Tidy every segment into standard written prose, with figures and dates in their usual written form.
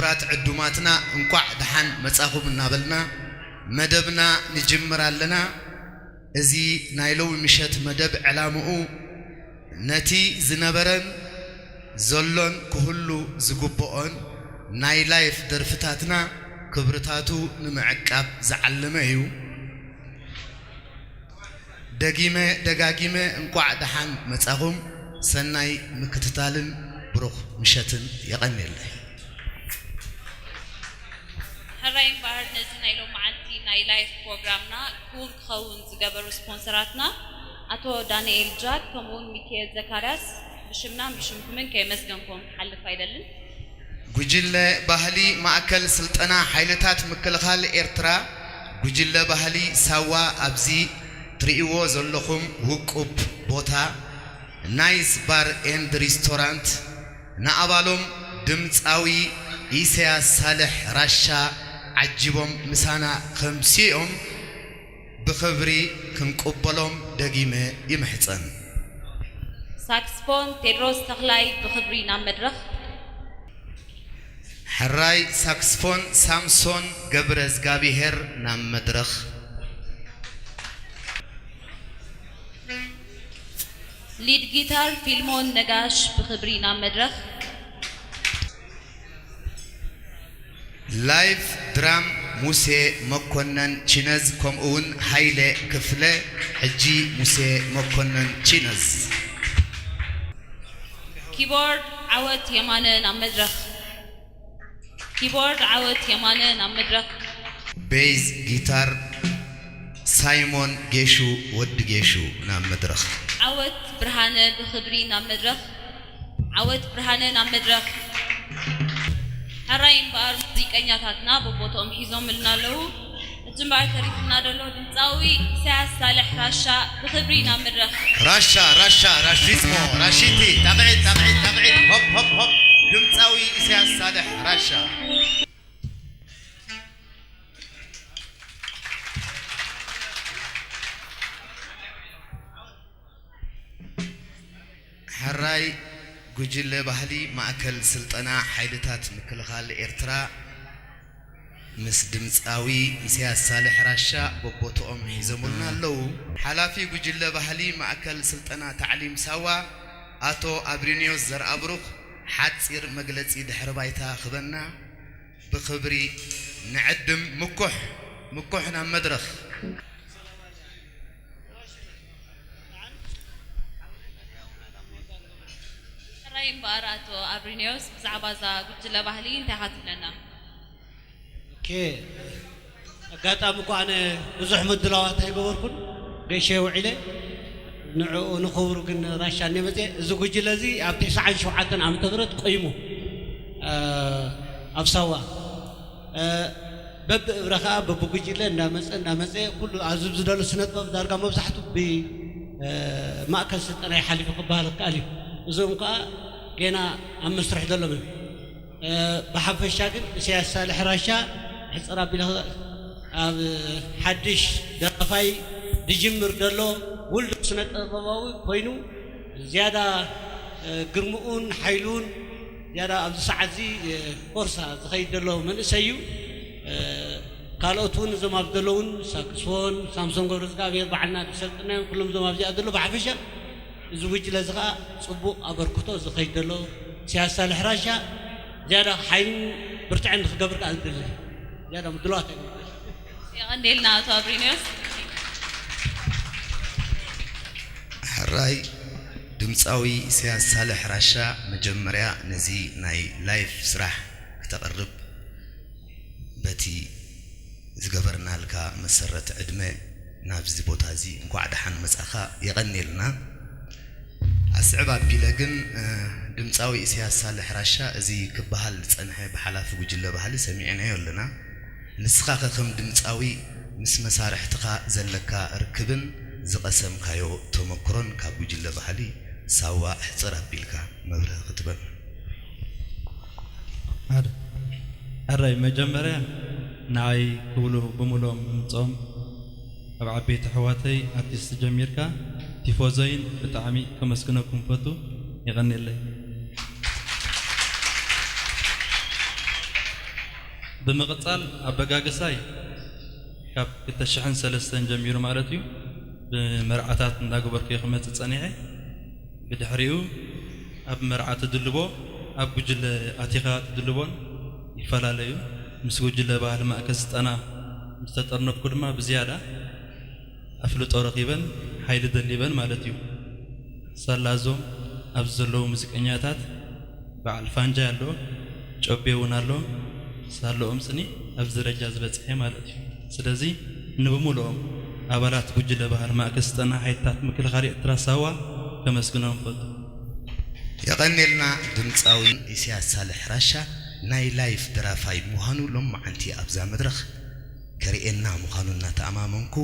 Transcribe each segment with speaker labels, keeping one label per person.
Speaker 1: كبرات عدوماتنا انقع دحان مصاخب نابلنا مدبنا نجمر لنا ازي نايلو مشت مدب علامو نتي زنبرن زلون كهلو زغبون ناي لايف درفتاتنا كبرتاتو نمعقاب زعلمهيو دغاغيمه انقع دحان مصاخم سناي مكتتالن بروخ مشتن يقنيله
Speaker 2: هراين بار نزنايلو معلتي ناي لايف بروجرامنا كول خون زغبر سبونسراتنا اتو دانيال جاد كمون ميكيل زكارياس بشمنا بشمكم كيمسغنكم حلف ايدلن
Speaker 1: ጉጅለ ባህሊ ማዕከል ስልጠና ኃይለታት መከለኻል ኤርትራ ጉጅለ ባህሊ ሳዋ አብዚ ትሪኢዎ ዘለኹም ውቁብ ቦታ ናይስ ባር ኤንድ ሬስቶራንት ናአባሎም ድምፃዊ ኢሳያስ ሳልሕ ራሻ عجبهم مسانا خمسيهم بخبري كنقبلهم دقيمة يمحصن
Speaker 2: ساكسفون تيدروس تخلاي بخبري نام مدرخ
Speaker 1: حراي ساكسفون سامسون قبرز قابيهر نام مدرخ
Speaker 2: ليد جيتار فيلمون نقاش بخبري نام مدرخ
Speaker 1: لايف درام موسى مكونن تشينز كومون هايله كفله حجي موسى مكونن تشينز
Speaker 2: كيبورد عوت يمانه نام مدرخ كيبورد عوت يمانه نام مدرخ
Speaker 1: بيز جيتار سايمون جيشو ود جيشو نام مدرخ
Speaker 2: عوت برهانه بخبري نام مدرخ عوت برهانه نام مدرخ هراين بار موسيقኛታትና በቦታውም ሂዞም ልናለው እጅምባር ተሪፍና ደሎ ድምፃዊ ኢሳያስ ሳልሕ ራሻ በክብሪና መድረኽ
Speaker 1: ራሺዝሞ ራሺቲ ታብዒት ሆፕ ድምፃዊ ኢሳያስ ሳልሕ ራሻ حراي ጉጅለ ባህሊ ማዕከል ስልጠና ኃይለታት መከለኻል ኤርትራ ምስ ድምፃዊ ኢሳያስ ሳልሕ ራሻ በቦታኦም ሂዘሙልና አለው ሓላፊ ጉጅለ ባህሊ ማዕከል ስልጠና ታዕሊም ሳዋ አቶ አብሪኒዮስ ዘርአብሩኽ ሓፂር መግለጺ ድሕረ ባይታ ክበና ብኽብሪ ንዕድም ምኩሕ ናብ መድረኽ
Speaker 2: راين باراتو ابرينيوس بزعبازا ጉጅለ ባህሊ እንታይ ሓትለና
Speaker 3: كي አጋጣሚ እኮ አነ ብዙሕ ምድላዋት አይገበርኩን ገሸ ውዒለ ንዕኡ ንኽብሩ ግን ራሻ ነመፀ እዚ ጉጅለ እዚ ኣብ 97 ዓመተ ምህረት ቆይሙ ኣብ ሳዋ በብረኻ በብጉጅለ እንዳመፀ ኩሉ ኣዝብ ዝደሉ ስነጥበብ ዳርጋ መብዛሕቱ ብማእከል ስልጠና ይሓሊፉ ክበሃል ከኣል እዩ እዞም ከዓ ገና ኣብ መስርሕ ደሎም ብሓፈሻ ግን ኢሳያስ ሳልሕ ራሻ ሕፅራ ቢላ ኣብ ሓድሽ ደረፋይ ድጅምር ደሎ ውልዱ ስነጥበባዊ ኮይኑ ዝያዳ ግርምኡን ሓይሉን ዝያዳ ኣብዚ ሰዓት እዚ ኮርሳ ዝኸይድ ደሎ መንእሰይ እዩ ካልኦት እውን እዞም ኣብ ዘለውን ሳክስፎን ሳምሶን ገብረዝጋቢሄር ባዕልና ተሰልጥና ኩሎም እዞም ኣብዚኣ ዘሎ ብሓፈሻ እዚ ጉጅለ እዚ ከዓ ፅቡቕ ኣበርክቶ ዝኸይድ ደሎ ኢሳያስ ሳልሕ ራሻ ዝያዳ ሓይልን ብርትዕን ንክገብር ከዓ ዝደሊ ዝያዳ ምድለዋት
Speaker 2: يقندلنا አቶ አብሪኒዮስ
Speaker 1: حراي ድምፃዊ ኢሳያስ ሳልሕ ራሻ መጀመርያ ነዚ ናይ ላይፍ ስራሕ ክተቀርብ በቲ ዝገበርና ልካ መሰረት ዕድመ ናብዚ ቦታ እዚ እንኳዕ ደሓን መጻኻ ይቐኒልና ኣስዕብ ኣቢለ ግን ድምፃዊ ኢሳያስ ሳልሕ ራሻ እዚ ክበሃል ዝጸንሐ ብሓላፊ ጉጅለ ባህሊ ሰሚዕናዮ ኣለና ንስኻ ከም ድምፃዊ ምስ መሳርሕትኻ ዘለካ ርክብን ዝቐሰምካዮ ተመክሮን ካብ ጉጅለ ባህሊ ሳዋ ሕፅር ኣቢልካ መብርህ ክትበል
Speaker 4: ኣራይ መጀመርያ ንዓይ ክብሉ ብምሎም ምጾም ኣብ ዓበይቲ ኣሕዋተይ ኣርቲስት ጀሚርካ ቲፎዞይን ብጣዕሚ ከመስግነኩም ፈቱ ይቐኒለይ ብምቕጻል ኣበጋገሳይ ካብ 2003 ጀሚሩ ማለት እዩ ብመርዓታት እንዳገበርኩ ክመጽእ ጸኒሐ ብድሕሪኡ ኣብ መርዓት ድልቦ ኣብ ጉጅለ ኣቲኻ ትድልቦን ይፈላለዩ ምስ ጉጅለ ባህሊ ማእከል ስልጠና ምስተጠርነፍኩ ድማ ብዝያዳ ኣፍልጦ ረኺበን ሓይሊ ደሊበን ማለት እዩ ሰላዞም ኣብ ዘለዉ ሙዚቀኛታት በዓል ፋንጃ ኣሎ ጮቤ እውን ኣሎ ሳለኦም ስኒ ኣብ ደረጃ ዝበጽሐ ማለት እዩ ስለዚ ንብሙሉኦም ኣባላት ጉጅለ ባህሊ ማእከል ስልጠና ሓይታት ምክልኻል ኤርትራ ሳዋ ከመስግኖም ፈቱ
Speaker 1: ይቐኒልና ድምፃዊ ኢሳያስ ሳልሕ ራሻ ናይ ላይፍ ደራፋይ ምዃኑ ሎማዓንቲ ኣብዛ መድረኽ ከሪኤና ምዃኑ እናተኣማመንኩ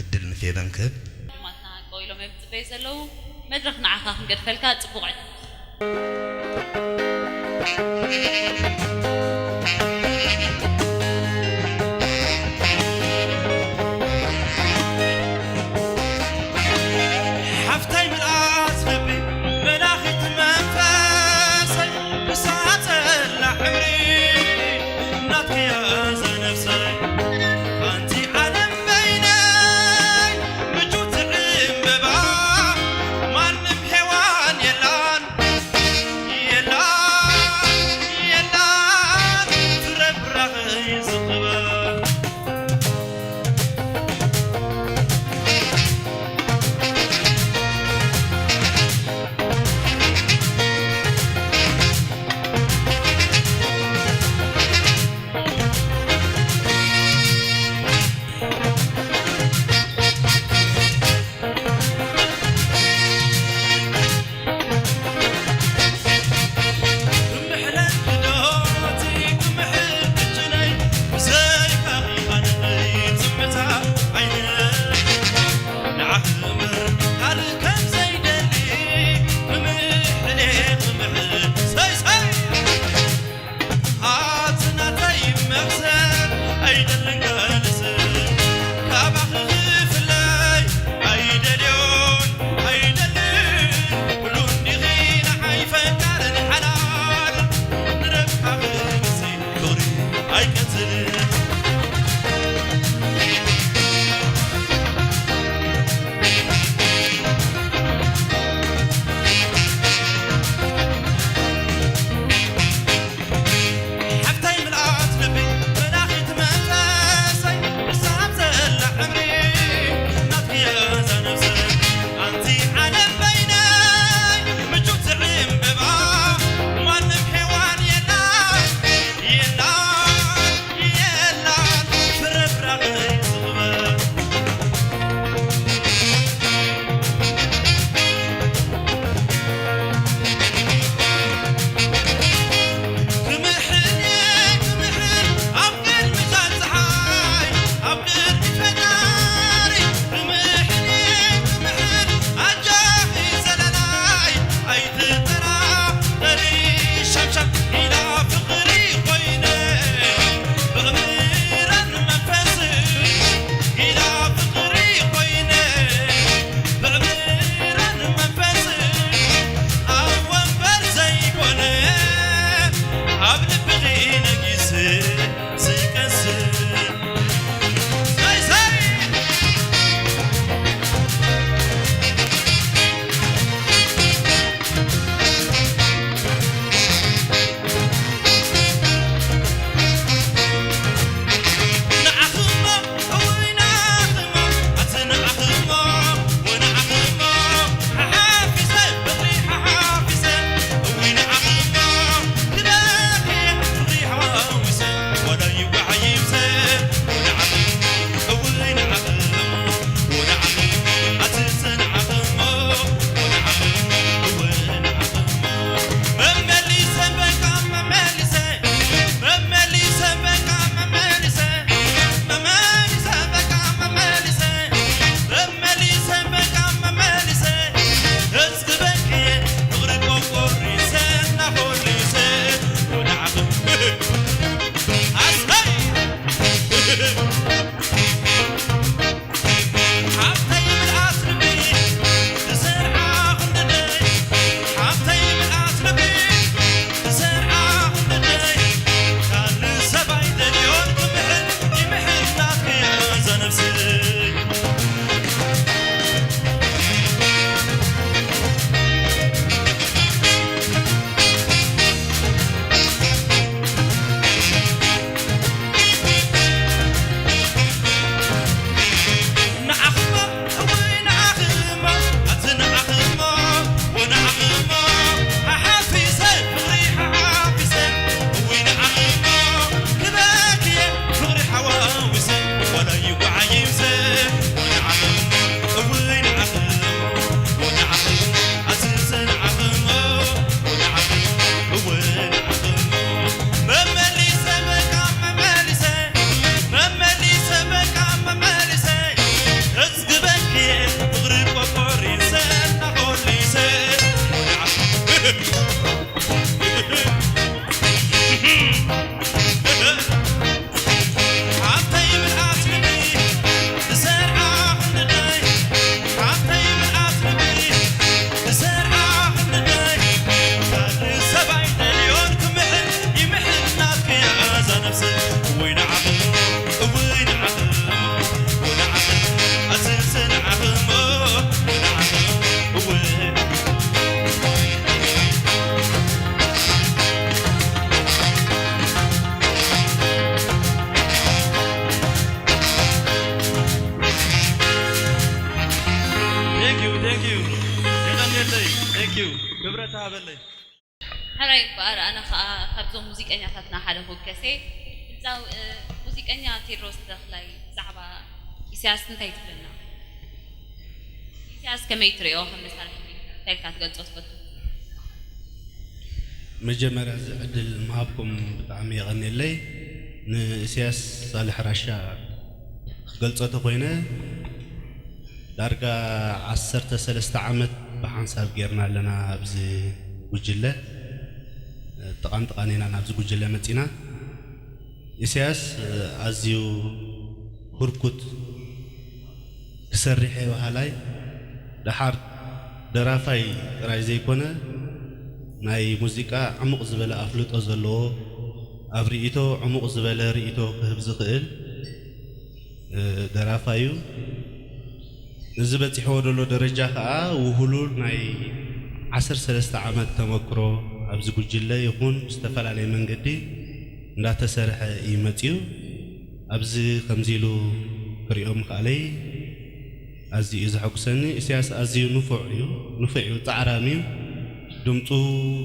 Speaker 1: ዕድል ንፌበን ክህብ
Speaker 2: ማትና ቆይሎም የብፅበይ ዘለዉ መድረኽ ንዓኻ ክንገድፈልካ ጽቡቕ
Speaker 4: ዩ ክብረት ሃበለይ
Speaker 2: ሕራይ በአር ኣነ ከዓ ካብዞም ሙዚቀኛታትና ሓደ ፎከሴ እዛው ሙዚቀኛ ቴድሮስ ተክላይ ብዛዕባ ኢሳያስ እንታይ ትብለና? ኢሳያስ ከመይ ትሪኦ ከም መሳርሒ ታይካ ትገልጾ ትፈቱ?
Speaker 3: መጀመሪያ ዕድል ምሃብኩም ብጣዕሚ የቀኒለይ ንኢሳያስ ሳልሕ ራሻ ክገልጾ ተኮይነ ዳርጋ 13 ዓመት ብሓንሳብ ጌርና ኣለና ኣብዚ ጉጅለ ተቃንጠቃኒና ናብዚ ጉጅለ መፂና ኢሳያስ ኣዝዩ ሁርኩት ክሰርሕ ባህላይ ድሓር ደራፋይ ጥራይ ዘይኮነ ናይ ሙዚቃ ዕሙቕ ዝበለ ኣፍልጦ ዘለዎ ኣብ ርእይቶ ዕሙቕ ዝበለ ርእይቶ ክህብ ዝኽእል ደራፋዩ እዚ በፂሕዎ ዘሎ ደረጃ ከዓ ውህሉል ናይ 13 ዓመት ተመክሮ ኣብዚ ጉጅለ ይኹን ዝተፈላለዩ መንገዲ እንዳተሰርሐ ይመፅዩ ኣብዚ ከምዚሉ ክሪኦም ከኣለይ ኣዝዩ ዘሐጉሰኒ ኢሳያስ ኣዝዩ ንፉዕ እዩ ፃዕራሚ እዩ ድምፁ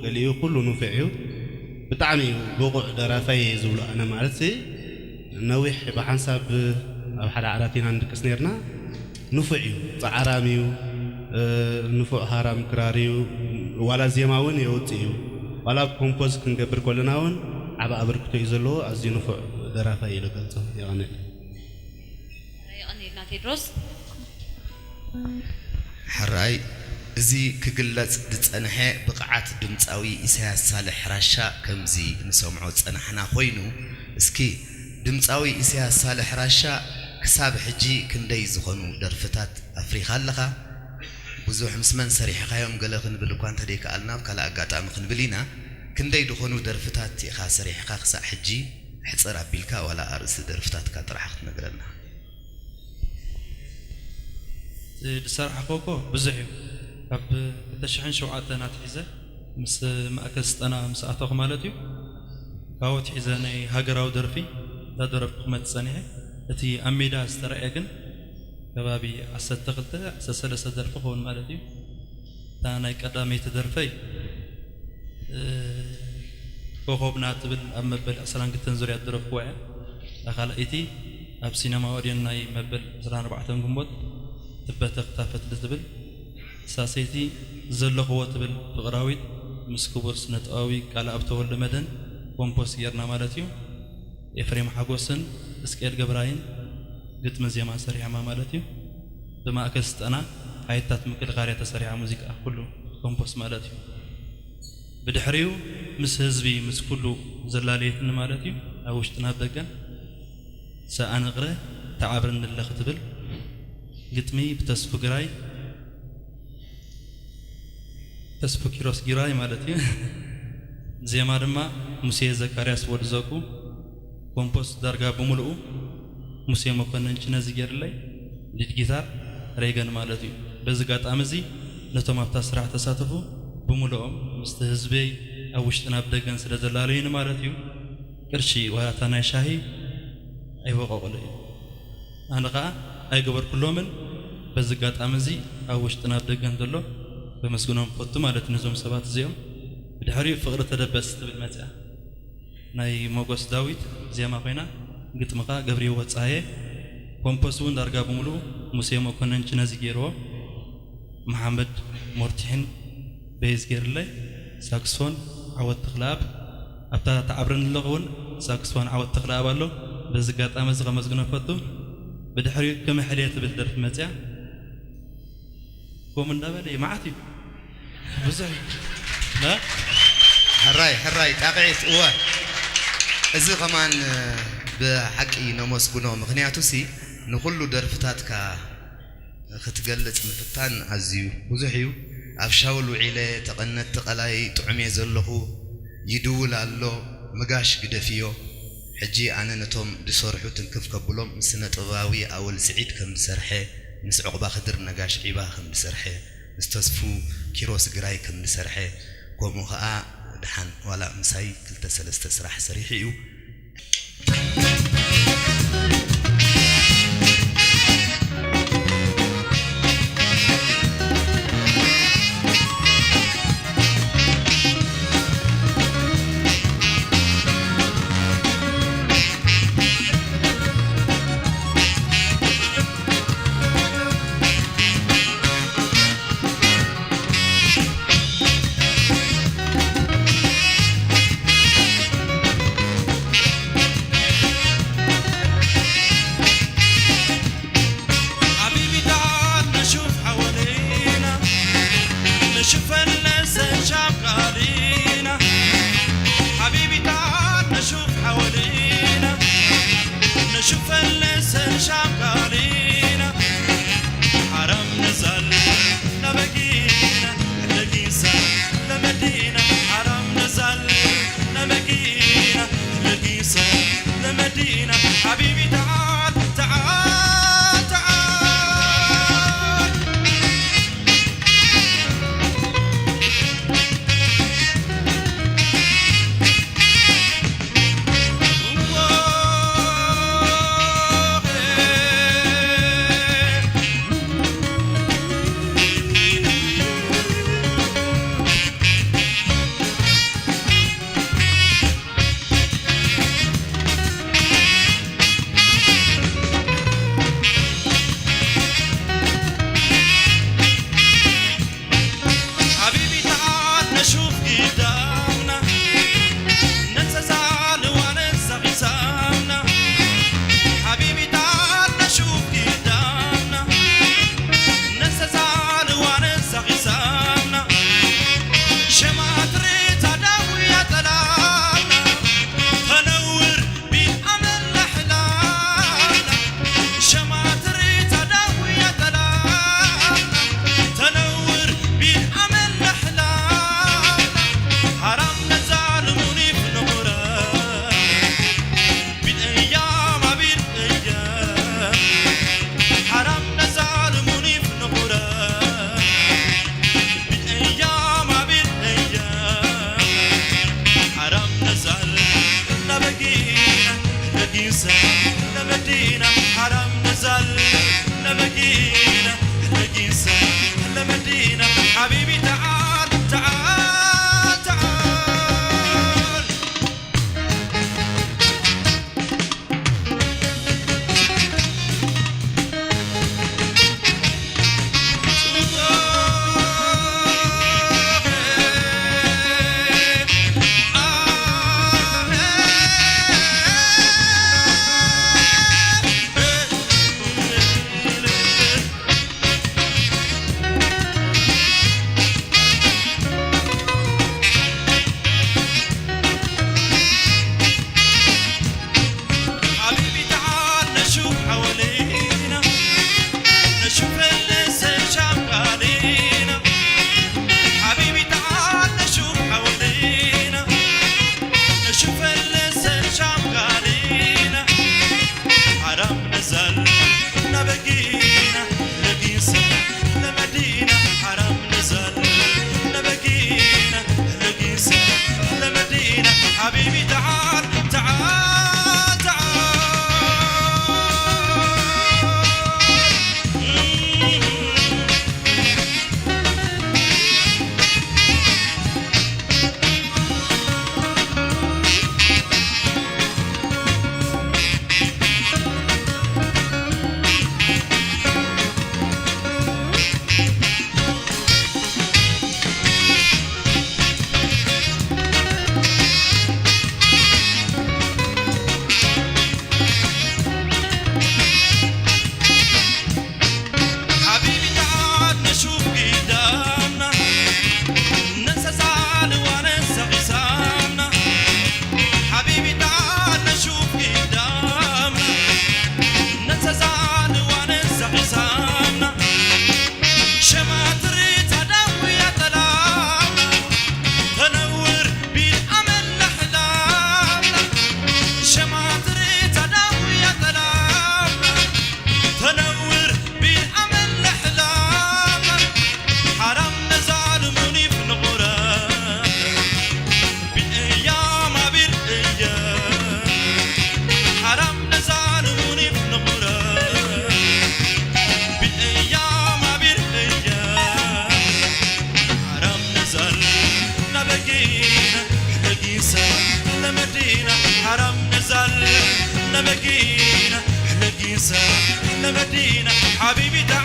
Speaker 3: ገሊኡ ኩሉ ንፉዕ እዩ ብጣዕሚ ብቑዕ ደራፋይ ዝብሎ ኣነ ማለት ነዊሕ ብሓንሳብ ኣብ ሓደ ዓራት ኢና ንድቅስ ነርና ንፉዕ እዩ ፃዕራሚ እዩ ንፉዕ ሃራም ክራር እዩ ዋላ ዜማ እውን የውፅእ እዩ ዋላ ኮምፖዝ ክንገብር ከለና እውን ዓብ ኣበርክቶ እዩ ዘለዎ ኣዝዩ ንፉዕ ደራፋይ ኢሉ ገልፆ የቐኒል
Speaker 2: የቐኒልና ቴድሮስ
Speaker 1: ሕራይ እዚ ክግለጽ ዝጸንሐ ብቕዓት ድምፃዊ ኢሳያስ ሳልሕ ራሻ ከምዚ ንሰምዖ ጸናሕና ኮይኑ እስኪ ድምፃዊ ኢሳያስ ሳልሕ ራሻ ክሳብ ሕጂ ክንደይ ዝኾኑ ደርፍታት ኣፍሪኻ ኣለኻ? ብዙሕ ምስ መን ሰሪሕኻዮም ገለ ክንብል እኳ እንተደይከኣልና ካልእ ኣጋጣሚ ክንብል ኢና ክንደይ ዝኾኑ ደርፍታት ኢኻ ሰሪሕኻ ክሳብ ሕጂ ሕፅር ኣቢልካ ዋላ ኣርእሲ ደርፍታትካ ጥራሕ ክትነግረና?
Speaker 4: ዝሰርሐኮ ብዙሕ እዩ ካብ 2007 ናትሒዘ ምስ ማእከል ስልጠና ምስ ኣተኹ ማለት እዩ ካብኡ ትሒዘ ናይ ሃገራዊ ደርፊ እንዳደረፍኩ ክመፅእ ፀኒሐ እቲ ኣብ ሜዳ ዝተረኣየ ግን ከባቢ 12-13 ደርፊ ክኸውን ማለት እዩ እታ ናይ ቀዳመይቲ ደርፈይ ኮኸብና ትብል ኣብ መበል 22 ዙርያ ዝደረፍክዋ እያ እታ ካልኣይቲ ኣብ ሲነማ ኦድዮን ናይ መበል 24 ግንቦት ትበተ ክታፈት ዝትብል ሳሰይቲ ዘለኽዎ ትብል ፍቕራዊት ምስ ክቡር ስነ ጥበባዊ ቃል ኣብ ተወልደ መደን ኮምፖስ ጌርና ማለት እዩ ኤፍሬም ሓጎስን እስቅኤል ገብራይን ግጥሚ ዜማ ሰሪሕማ ማለት እዩ ብማእከል ስልጠና ሓይታት ምክልኻልያ ተሰሪሓ ሙዚቃ ኩሉ ኮምፖስ ማለት እዩ ብድሕሪኡ ምስ ህዝቢ ምስ ኩሉ ዘላለየትኒ ማለት እዩ ኣብ ውሽጥና ኣብ ደገን ሰኣንቕረ ተዓብርን ንለኽ ትብል ግጥሚ ብተስፉ ግራይ ተስፉ ኪሮስ ጊራይ ማለት እዩ ዜማ ድማ ሙሴ ዘካርያስ ወድዘቁ ኮምፖስ ዳርጋ ብምሉኡ ሙሴ መኮንን ጭነዚ ጌርለይ ሊድ ጊታር ሬገን ማለት እዩ በዚ ጋጣሚ እዚ ነቶም ኣብታ ስራሕ ተሳተፉ ብምሉኦም ምስቲ ህዝበይ ኣብ ውሽጥና ኣብ ደገን ስለ ዘላለዩኒ ማለት እዩ ቅርሺ ዋያታ ናይ ሻሂ ኣይወቀቑሉ እዩ ኣነ ከዓ ኣይገበርኩሎምን በዚ ጋጣሚ እዚ ኣብ ውሽጥና ኣብ ደገን ዘሎ በመስግኖም ፈቱ ማለት ነዞም ሰባት እዚኦም ብድሕሪኡ ፍቕሪ ተደበስ ትብል መፅያ ናይ ሞጎስ ዳዊት ዜማ ኮይና ግጥምኻ ገብሪ ወፃየ ኮምፖስ እውን ዳርጋ ብምሉ ሙሴ መኮንን ጭነዚ ገይርዎ መሐመድ ሞርቲሕን ቤዝ ገይርለይ ሳክስፎን ዓወት ትኽላብ ኣብታ ተዓብርን ኣለኹ እውን ሳክስፎን ዓወት ትኽላብ ኣሎ በዚ ጋጣሚ እዚ ከመስግኖ ፈቱ ብድሕሪኡ ከመሕልየ ትብል ደርፊ መፅያ قوم النبلي معتي بزاي لا
Speaker 1: حراي تاقعت هو إذا كمان بحقي نمسكونه مغنياتو سي نقول درفتاتك ختقلت مفتان عزيو بزحيو أفشاول وعيلة تقنت تقلاي تعمي زلخو يدول الله مقاش قدفيو حجي أنا نتوم بصرحو تنكف كبولهم سنة طباوي أول سعيد كم سرحي نس عقبة خدر نجاش عبا خم بسرحة نستوسفو كيروس جراي كم بسرحة قومها دحن ولا مساي كل تسلست سرح سريحيو
Speaker 5: نشوف اللسان شغالين حرام نزل نبقينا لقيسة لمدينة حرام نزل نبقينا لقيسة لمدينة حبيبي تعال تعال تعال لمدينة حرام نزل لمدينة لقيسة لمدينة حبيبي تعال تعال تعال حبيبي تعال تعال تعال حرام نزل لمدينة لقيسة لمدينة حبيبي تعال